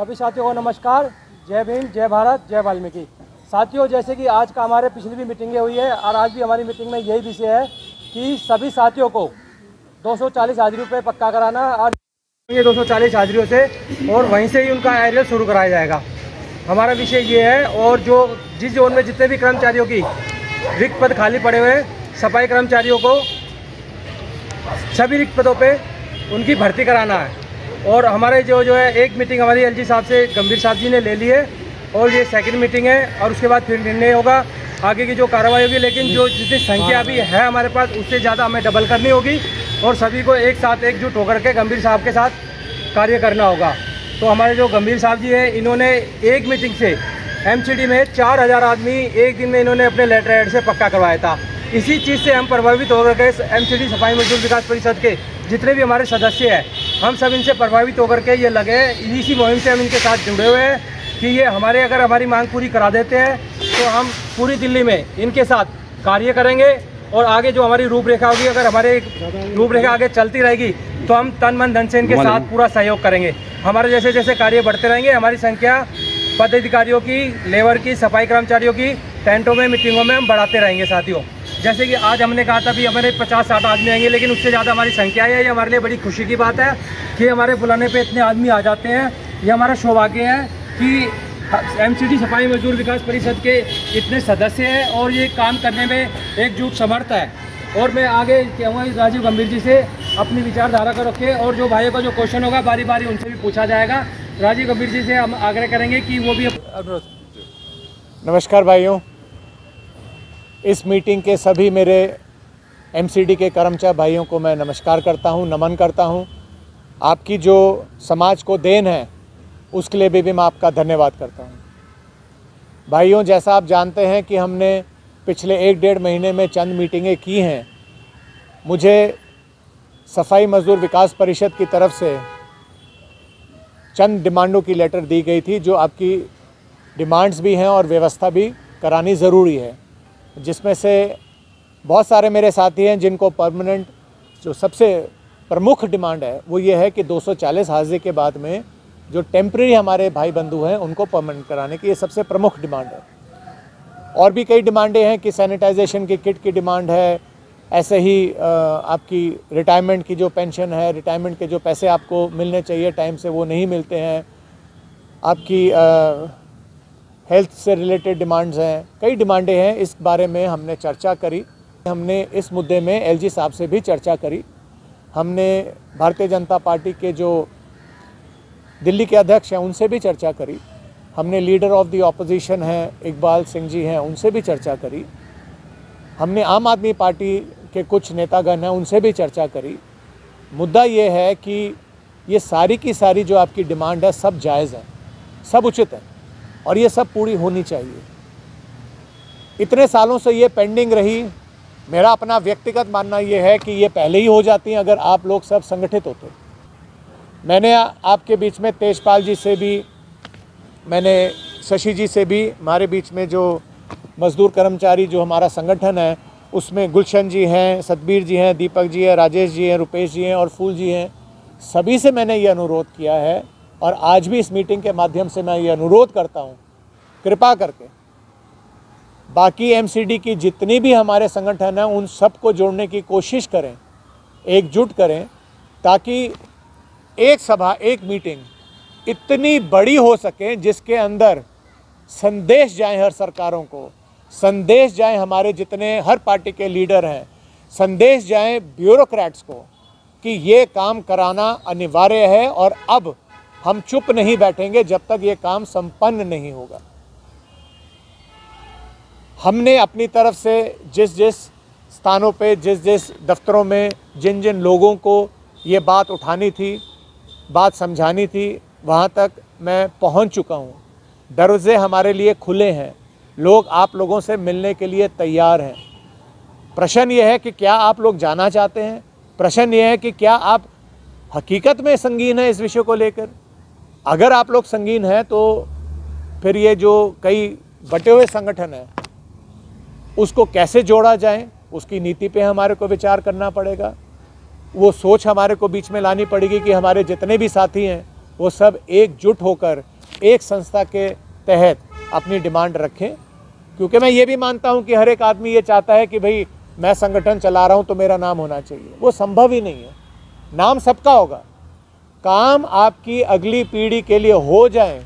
सभी साथियों को नमस्कार। जय भीम, जय भारत, जय वाल्मीकि। साथियों, जैसे कि आज का हमारे पिछली भी मीटिंगें हुई है और आज भी हमारी मीटिंग में यही विषय है कि सभी साथियों को 240 हाजिरी पे पक्का कराना और ये 240 हाजिरियों से और वहीं से ही उनका एरियल शुरू कराया जाएगा। हमारा विषय ये है। और जो जिस जोन में जितने भी कर्मचारियों की रिक्त पद खाली पड़े हुए हैं, सफाई कर्मचारियों को सभी रिक्त पदों पे उनकी भर्ती कराना है। और हमारे जो है एक मीटिंग हमारी एलजी साहब से गंभीर साहब जी ने ले ली है और ये सेकंड मीटिंग है और उसके बाद फिर निर्णय होगा आगे की जो कार्रवाई होगी। लेकिन जो जितनी संख्या अभी है हमारे पास उससे ज़्यादा हमें डबल करनी होगी और सभी को एक साथ एकजुट होकर के गंभीर साहब के साथ कार्य करना होगा। तो हमारे जो गंभीर साहब जी हैं, इन्होंने एक मीटिंग से एमसीडी में 4000 आदमी एक दिन में इन्होंने अपने लेटर हेड से पक्का करवाया था। इसी चीज़ से हम प्रभावित होकर के एमसीडी सफाई मजदूर विकास परिषद के जितने भी हमारे सदस्य हैं, हम सब इनसे प्रभावित होकर के ये लगे, इसी मुहिम से हम इनके साथ जुड़े हुए हैं कि ये अगर हमारी मांग पूरी करा देते हैं तो हम पूरी दिल्ली में इनके साथ कार्य करेंगे। और आगे जो हमारी रूपरेखा होगी, अगर हमारे रूपरेखा आगे चलती रहेगी तो हम तन मन धन से इनके साथ पूरा सहयोग करेंगे। हमारे जैसे जैसे कार्य बढ़ते रहेंगे, हमारी संख्या पदाधिकारियों की, लेबर की, सफाई कर्मचारियों की टेंटों में, मीटिंगों में हम बढ़ाते रहेंगे। साथियों, जैसे कि आज हमने कहा था भी हमारे 50-60 आदमी आएंगे, लेकिन उससे ज़्यादा हमारी संख्या है। ये हमारे लिए बड़ी खुशी की बात है कि हमारे बुलाने पे इतने आदमी आ जाते हैं। ये हमारा सौभाग्य है कि एमसीडी सफाई मजदूर विकास परिषद के इतने सदस्य हैं और ये काम करने में एकजुट समर्थ है। और मैं आगे कहूँगा राजीव गंभीर जी से अपनी विचारधारा को रखें और जो भाइयों का जो क्वेश्चन होगा बारी बारी उनसे भी पूछा जाएगा। राजीव गंभीर जी से हम आग्रह करेंगे कि वो भी नमस्कार भाइयों, इस मीटिंग के सभी मेरे एमसीडी के कर्मचारी भाइयों को मैं नमस्कार करता हूं, नमन करता हूं। आपकी जो समाज को देन है उसके लिए भी मैं आपका धन्यवाद करता हूं। भाइयों, जैसा आप जानते हैं कि हमने पिछले 1-1.5 महीने में चंद मीटिंगें की हैं। मुझे सफाई मजदूर विकास परिषद की तरफ से चंद डिमांडों की लेटर दी गई थी, जो आपकी डिमांड्स भी हैं और व्यवस्था भी करानी ज़रूरी है। जिसमें से बहुत सारे मेरे साथी हैं जिनको परमानेंट, जो सबसे प्रमुख डिमांड है वो ये है कि 240 हाजिरी के बाद में जो टेम्प्रेरी हमारे भाई बंधु हैं उनको परमानेंट कराने की, ये सबसे प्रमुख डिमांड है। और भी कई डिमांडें हैं कि सैनिटाइजेशन की किट की डिमांड है, ऐसे ही आपकी रिटायरमेंट की जो पेंशन है, रिटायरमेंट के जो पैसे आपको मिलने चाहिए टाइम से वो नहीं मिलते हैं, आपकी हेल्थ से रिलेटेड डिमांड्स हैं, कई डिमांडें हैं। इस बारे में हमने चर्चा करी। हमने इस मुद्दे में एलजी साहब से भी चर्चा करी। हमने भारतीय जनता पार्टी के जो दिल्ली के अध्यक्ष हैं उनसे भी चर्चा करी। हमने लीडर ऑफ द ऑपोजिशन हैं इकबाल सिंह जी हैं, उनसे भी चर्चा करी। हमने आम आदमी पार्टी के कुछ नेतागण हैं उनसे भी चर्चा करी। मुद्दा ये है कि ये सारी की सारी जो आपकी डिमांड है सब जायज़ है, सब उचित है और ये सब पूरी होनी चाहिए। इतने सालों से ये पेंडिंग रही। मेरा अपना व्यक्तिगत मानना ये है कि ये पहले ही हो जाती हैं अगर आप लोग सब संगठित होते। मैंने आपके बीच में तेजपाल जी से भी, मैंने शशि जी से भी, हमारे बीच में जो मजदूर कर्मचारी जो हमारा संगठन है उसमें गुलशन जी हैं, सतबीर जी हैं, दीपक जी हैं, राजेश जी हैं, रुपेश जी हैं और फूल जी हैं, सभी से मैंने ये अनुरोध किया है और आज भी इस मीटिंग के माध्यम से मैं ये अनुरोध करता हूँ, कृपा करके बाकी एमसीडी की जितनी भी हमारे संगठन हैं उन सबको जोड़ने की कोशिश करें, एकजुट करें, ताकि एक सभा, एक मीटिंग इतनी बड़ी हो सके जिसके अंदर संदेश जाए हर सरकारों को, संदेश जाए हमारे जितने हर पार्टी के लीडर हैं, संदेश जाए ब्यूरोक्रेट्स को कि ये काम कराना अनिवार्य है और अब हम चुप नहीं बैठेंगे जब तक ये काम संपन्न नहीं होगा। हमने अपनी तरफ से जिस जिस स्थानों पे, जिस जिस दफ्तरों में जिन जिन लोगों को ये बात उठानी थी, बात समझानी थी, वहाँ तक मैं पहुँच चुका हूँ। दरवाजे हमारे लिए खुले हैं, लोग आप लोगों से मिलने के लिए तैयार हैं। प्रश्न ये है कि क्या आप लोग जाना चाहते हैं? प्रश्न ये है कि क्या आप हकीकत में संगीन हैं इस विषय को लेकर? अगर आप लोग संगीन हैं तो फिर ये जो कई बटे हुए संगठन हैं उसको कैसे जोड़ा जाए, उसकी नीति पे हमारे को विचार करना पड़ेगा। वो सोच हमारे को बीच में लानी पड़ेगी कि हमारे जितने भी साथी हैं वो सब एकजुट होकर एक संस्था के तहत अपनी डिमांड रखें, क्योंकि मैं ये भी मानता हूं कि हर एक आदमी ये चाहता है कि भाई मैं संगठन चला रहा हूं तो मेरा नाम होना चाहिए। वो संभव ही नहीं है। नाम सबका होगा, काम आपकी अगली पीढ़ी के लिए हो जाए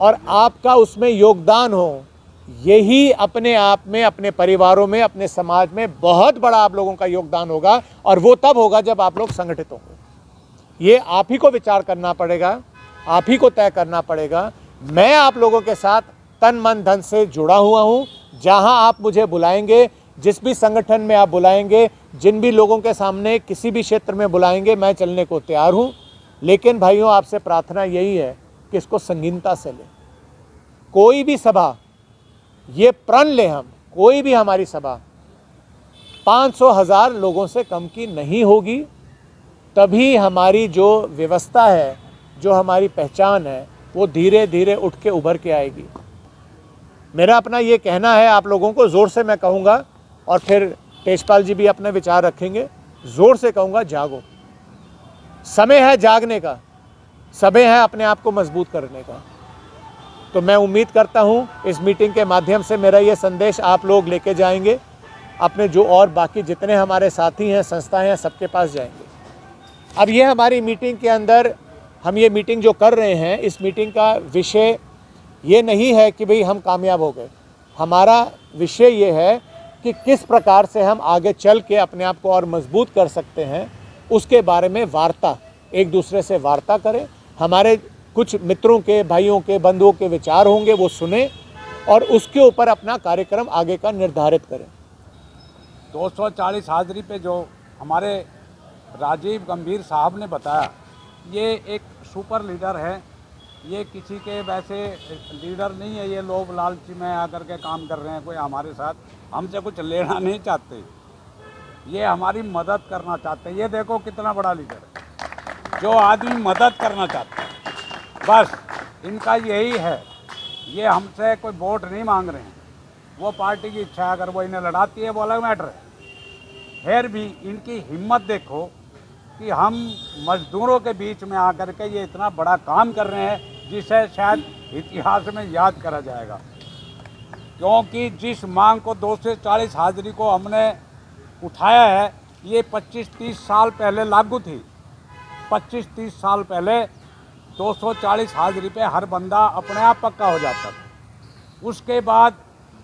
और आपका उसमें योगदान हो, यही अपने आप में, अपने परिवारों में, अपने समाज में बहुत बड़ा आप लोगों का योगदान होगा। और वो तब होगा जब आप लोग संगठित होंगे। ये आप ही को विचार करना पड़ेगा, आप ही को तय करना पड़ेगा। मैं आप लोगों के साथ तन मन धन से जुड़ा हुआ हूँ। जहाँ आप मुझे बुलाएंगे, जिस भी संगठन में आप बुलाएंगे, जिन भी लोगों के सामने किसी भी क्षेत्र में बुलाएंगे, मैं चलने को तैयार हूँ। लेकिन भाइयों, आपसे प्रार्थना यही है कि इसको संगीनता से लें। कोई भी सभा, ये प्रण ले हम, कोई भी हमारी सभा 500,000 लोगों से कम की नहीं होगी। तभी हमारी जो व्यवस्था है, जो हमारी पहचान है, वो धीरे धीरे उठ के उभर के आएगी। मेरा अपना ये कहना है आप लोगों को, ज़ोर से मैं कहूँगा और फिर तेजपाल जी भी अपने विचार रखेंगे। ज़ोर से कहूँगा, जागो। समय है जागने का, समय है अपने आप को मजबूत करने का। तो मैं उम्मीद करता हूँ इस मीटिंग के माध्यम से मेरा ये संदेश आप लोग लेके जाएंगे, अपने जो और बाकी जितने हमारे साथी हैं, संस्थाएं हैं, सबके पास जाएंगे। अब ये हमारी मीटिंग के अंदर, हम ये मीटिंग जो कर रहे हैं, इस मीटिंग का विषय ये नहीं है कि भाई हम कामयाब हो गए। हमारा विषय ये है कि किस प्रकार से हम आगे चल के अपने आप को और मजबूत कर सकते हैं, उसके बारे में वार्ता, एक दूसरे से वार्ता करें। हमारे कुछ मित्रों के, भाइयों के, बंधुओं के विचार होंगे, वो सुने और उसके ऊपर अपना कार्यक्रम आगे का निर्धारित करें। 240 हाजिरी पे जो हमारे राजीव गंभीर साहब ने बताया, ये एक सुपर लीडर है। ये किसी के वैसे लीडर नहीं है, ये लोग लालची में आकर के काम कर रहे हैं। कोई हमारे साथ हमसे कुछ लेना नहीं चाहते, ये हमारी मदद करना चाहते हैं। ये देखो कितना बड़ा लीडर है, जो आदमी मदद करना चाहता है, बस इनका यही है। ये हमसे कोई वोट नहीं मांग रहे हैं, वो पार्टी की इच्छा है, अगर वो इन्हें लड़ाती है वो अलग मैटर है। फिर भी इनकी हिम्मत देखो कि हम मजदूरों के बीच में आकर के ये इतना बड़ा काम कर रहे हैं, जिसे शायद इतिहास में याद करा जाएगा। क्योंकि जिस मांग को 240 हाजिरी को हमने उठाया है, ये 25-30 साल पहले लागू थी। 25-30 साल पहले 240 हाजिरी पे हर बंदा अपने आप पक्का हो जाता था। उसके बाद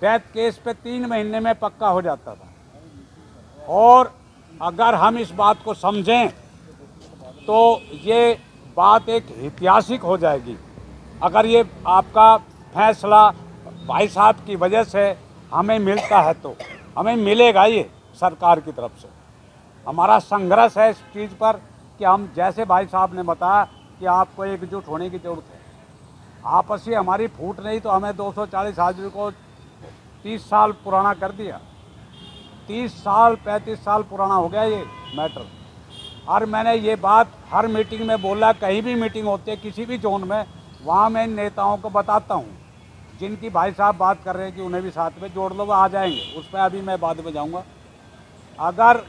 डेथ केस पे 3 महीने में पक्का हो जाता था। और अगर हम इस बात को समझें तो ये बात एक ऐतिहासिक हो जाएगी। अगर ये आपका फैसला भाई साहब की वजह से हमें मिलता है तो हमें मिलेगा। ये सरकार की तरफ से हमारा संघर्ष है इस चीज़ पर कि हम, जैसे भाई साहब ने बताया कि आपको एकजुट होने की ज़रूरत है। आपसी हमारी फूट नहीं तो हमें 240 हाजिरी को 30 साल पुराना कर दिया। 30 साल 35 साल पुराना हो गया ये मैटर। और मैंने ये बात हर मीटिंग में बोला, कहीं भी मीटिंग होती है किसी भी जोन में, वहाँ मैं नेताओं को बताता हूँ। जिनकी भाई साहब बात कर रहे हैं कि उन्हें भी साथ में जोड़ लो, वो आ जाएंगे। उस पर अभी मैं बाद में जाऊँगा। अगर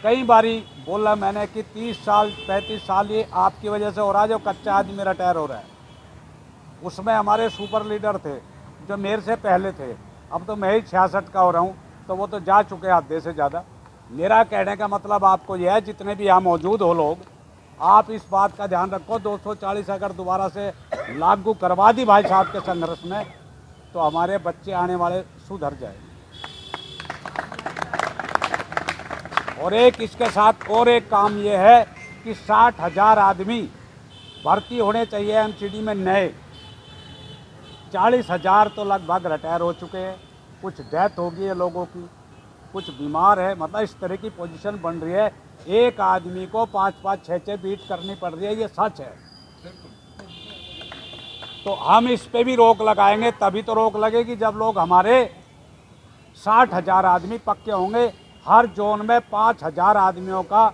कई बारी बोला मैंने कि 30 साल 35 साल ये आपकी वजह से हो रहा है, जो कच्चा आदमी रिटायर हो रहा है। उसमें हमारे सुपर लीडर थे जो मेरे से पहले थे, अब तो मैं ही 66 का हो रहा हूँ, तो वो तो जा चुके आधे से ज़्यादा। मेरा कहने का मतलब आपको यह है, जितने भी यहाँ मौजूद हो लोग, आप इस बात का ध्यान रखो, 240 अगर दोबारा से लागू करवा दी भाई साहब के संघर्ष में, तो हमारे बच्चे आने वाले सुधर जाएंगे। और एक इसके साथ और एक काम ये है कि 60,000 आदमी भर्ती होने चाहिए एमसीडी में नए। 40,000 तो लगभग रिटायर हो चुके हैं, कुछ डेथ हो गई है लोगों की, कुछ बीमार है। मतलब इस तरह की पोजीशन बन रही है, एक आदमी को 5-5 6-6 बीट करनी पड़ रही है, ये सच है। तो हम इस पे भी रोक लगाएंगे, तभी तो रोक लगेगी जब लोग हमारे 60,000 आदमी पक्के होंगे। हर जोन में 5,000 आदमियों का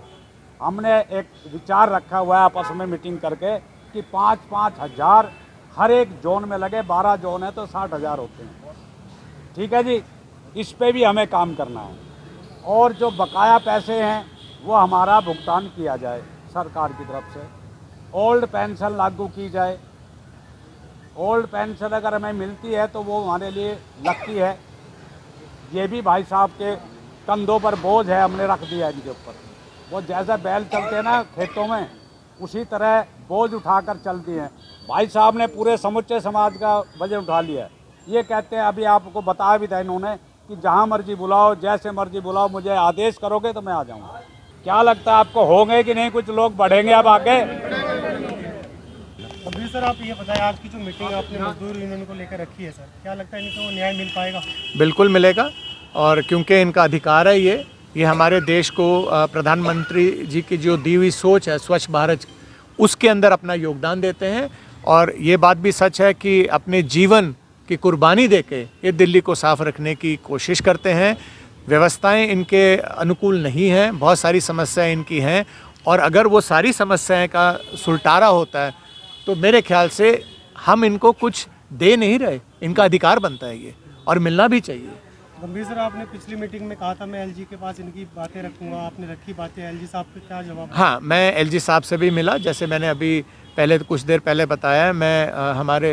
हमने एक विचार रखा हुआ है आपस में मीटिंग करके कि 5-5 हज़ार हर एक जोन में लगे। 12 जोन है तो 60,000 होते हैं। ठीक है जी, इस पे भी हमें काम करना है। और जो बकाया पैसे हैं वो हमारा भुगतान किया जाए सरकार की तरफ से। ओल्ड पेंशन लागू की जाए, ओल्ड पेंशन अगर हमें मिलती है तो वो हमारे लिए लगती है। ये भी भाई साहब के कंधों पर बोझ है, हमने रख दिया इनके ऊपर। वो जैसे बैल चलते हैं ना खेतों में, उसी तरह बोझ उठाकर चलती हैं। भाई साहब ने पूरे समुच्चे समाज का वजन उठा लिया है। ये कहते हैं, अभी आपको बताया भी था इन्होंने, कि जहाँ मर्जी बुलाओ, जैसे मर्जी बुलाओ, मुझे आदेश करोगे तो मैं आ जाऊँगा। क्या लगता है आपको, होंगे कि नहीं कुछ लोग बढ़ेंगे अब आगे? अभी सर आप ये बताएं, आज की जो मीटिंग आपने मजदूर यूनियन को लेकर रखी है सर, क्या लगता है इनको न्याय मिल पाएगा? बिल्कुल मिलेगा, और क्योंकि इनका अधिकार है ये हमारे देश को प्रधानमंत्री जी की जो दी हुई सोच है स्वच्छ भारत, उसके अंदर अपना योगदान देते हैं। और ये बात भी सच है कि अपने जीवन की कुर्बानी देके ये दिल्ली को साफ रखने की कोशिश करते हैं। व्यवस्थाएं इनके अनुकूल नहीं हैं, बहुत सारी समस्याएं इनकी हैं, और अगर वो सारी समस्याएं का सुलटारा होता है तो मेरे ख्याल से हम इनको कुछ दे नहीं रहे। इनका अधिकार बनता है ये, और मिलना भी चाहिए। गंभीर सर, आपने पिछली मीटिंग में कहा था मैं एलजी के पास इनकी बातें रखूंगा, आपने रखी बातें, एलजी साहब का क्या जवाब? हाँ, मैं एलजी साहब से भी मिला, जैसे मैंने अभी कुछ देर पहले बताया। मैं हमारे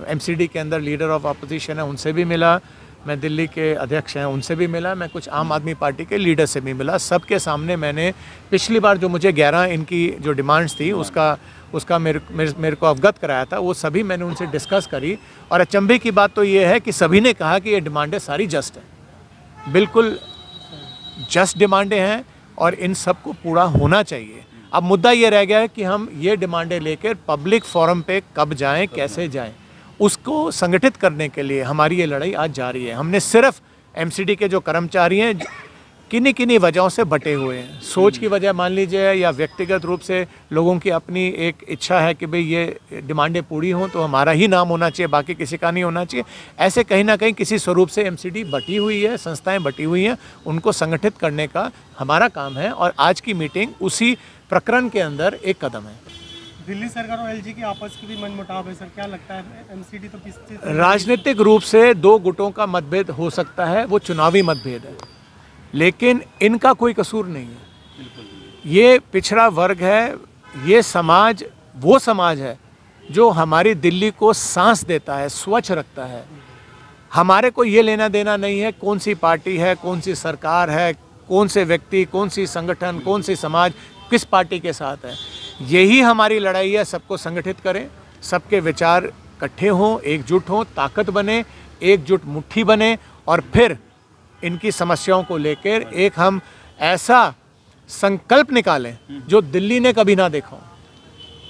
एमसीडी के अंदर लीडर ऑफ अपोजिशन है, उनसे भी मिला। मैं दिल्ली के अध्यक्ष हैं, उनसे भी मिला। मैं कुछ आम आदमी पार्टी के लीडर से भी मिला। सबके सामने मैंने पिछली बार जो मुझे 11 इनकी जो डिमांड्स थी उसका मेरे को अवगत कराया था, वो सभी मैंने उनसे डिस्कस करी। और अचंभे की बात तो ये है कि सभी ने कहा कि ये डिमांडें सारी जस्ट हैं, बिल्कुल जस्ट डिमांडें हैं, और इन सब को पूरा होना चाहिए। अब मुद्दा ये रह गया है कि हम ये डिमांडें लेकर पब्लिक फोरम पे कब जाएं, कैसे जाएं, उसको संगठित करने के लिए हमारी ये लड़ाई आज जारी है। हमने सिर्फ एमसीडी के जो कर्मचारी हैं, किन्हीं वजहों से बटे हुए हैं, सोच की वजह मान लीजिए, या व्यक्तिगत रूप से लोगों की अपनी एक इच्छा है कि भाई ये डिमांडें पूरी हों तो हमारा ही नाम होना चाहिए, बाकी किसी का नहीं होना चाहिए। ऐसे कहीं ना कहीं किसी स्वरूप से एमसीडी बटी हुई है, संस्थाएं बटी हुई हैं, उनको संगठित करने का हमारा काम है, और आज की मीटिंग उसी प्रकरण के अंदर एक कदम है। दिल्ली सरकार और एलजी की आपस की भी मनमुटाव है सर, क्या लगता है एमसीडी तो किस राजनीतिक रूप से दो गुटों का मतभेद हो सकता है, वो चुनावी मतभेद है, लेकिन इनका कोई कसूर नहीं है। ये पिछड़ा वर्ग है, ये समाज वो समाज है जो हमारी दिल्ली को सांस देता है, स्वच्छ रखता है। हमारे को ये लेना देना नहीं है कौन सी पार्टी है, कौन सी सरकार है, कौन से व्यक्ति, कौन सी संगठन, कौन सी समाज किस पार्टी के साथ है। यही हमारी लड़ाई है, सबको संगठित करें, सबके विचार इकट्ठे हों, एकजुट हों, ताकत बने, एकजुट मुट्ठी बने, और फिर इनकी समस्याओं को लेकर एक हम ऐसा संकल्प निकालें जो दिल्ली ने कभी ना देखा हो।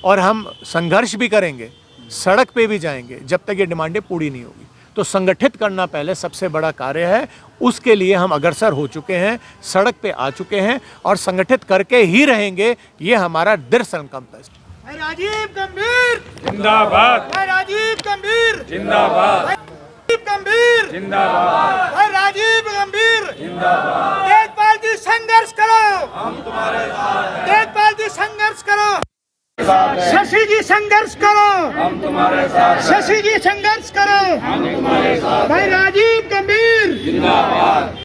और हम संघर्ष भी करेंगे, सड़क पे भी जाएंगे जब तक ये डिमांडें पूरी नहीं होगी। तो संगठित करना पहले सबसे बड़ा कार्य है, उसके लिए हम अग्रसर हो चुके हैं, सड़क पे आ चुके हैं, और संगठित करके ही रहेंगे, ये हमारा दृढ़ संकल्प है। राजीव गंभीर जिंदाबाद, राजीव गंभीर जिंदाबाद, राजीव गंभीर जिंदाबाद, राजीव गंभीर जिंदाबाद। तेजपाल जी संघर्ष करो, हम तुम्हारे साथ हैं। तेजपाल जी संघर्ष करो, शशि जी संघर्ष करो, हम तुम्हारे साथ, शशि जी संघर्ष करो, हम तुम्हारे साथ, भाई राजीव गंभीर जिंदाबाद।